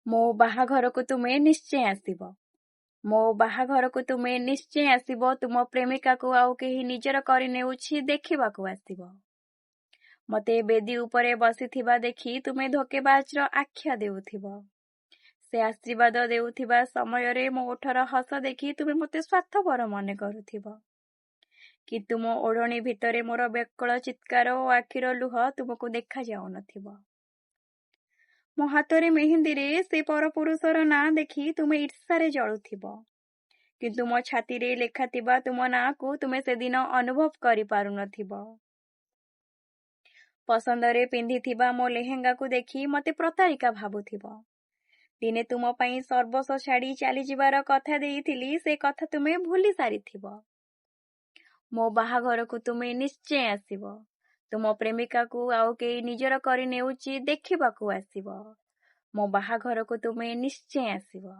ମୋ ବାହାଘରକୁ ତୁମେ ନିଶ୍ଚୟ ଆସିବ। ମୋ ବାହାଘରକୁ ତୁମେ ନିଶ୍ଚୟ ଆସିବ। ତୁମ ପ୍ରେମିକାକୁ ଆଉ କେହି ନିଜର କରିନେଉଛି ଦେଖିବାକୁ ଆସିବ। ମତେ ବେଦୀ ଉପରେ ବସିଥିବା ଦେଖି ତୁମେ ଧୋକେବାଜର ଆଖ୍ୟା ଦେଉଥିବ। ସେ ଆଶୀର୍ବାଦ ଦେଉଥିବା ସମୟରେ ମୋ ଓଠର ହସ ଦେଖି ତୁମେ ମୋତେ ସ୍ୱାର୍ଥପର ମନେ କରୁଥିବ। କିନ୍ତୁ ମୋ ଓଢ଼ଣୀ ଭିତରେ ମୋର ବେକଳ ଚିତ୍କାର ଓ ଆଖିର ଲୁହ ତୁମକୁ ଦେଖାଯାଉନଥିବ। ମୋ ହାତରେ ମେହେନ୍ଦିରେ ସେ ପରପୁରୁଷର ନାଁ ଦେଖି ତୁମେ ଈର୍ଷାରେ ଜଳୁଥିବ। କିନ୍ତୁ ମୋ ଛାତିରେ ଲେଖାଥିବା ତୁମ ନାଁକୁ ତୁମେ ସେଦିନ ଅନୁଭବ କରିପାରୁନଥିବ। ପସନ୍ଦରେ ପିନ୍ଧିଥିବା ମୋ ଲେହେଙ୍ଗାକୁ ଦେଖି ମୋତେ ପ୍ରତାରିକା ଭାବୁଥିବ। ଦିନେ ତୁମ ପାଇଁ ସର୍ବସ୍ୱ ଛାଡ଼ି ଚାଲିଯିବାର କଥା ଦେଇଥିଲି, ସେ କଥା ତୁମେ ଭୁଲି ସାରିଥିବ। ମୋ ବାହାଘରକୁ ତୁମେ ନିଶ୍ଚୟ ଆସିବ। ତୁମ ପ୍ରେମିକାକୁ ଆଉ କେହି ନିଜର କରିନେଉଛି ଦେଖିବାକୁ ଆସିବ। ମୋ ବାହାଘରକୁ ତୁମେ ନିଶ୍ଚୟ ଆସିବ।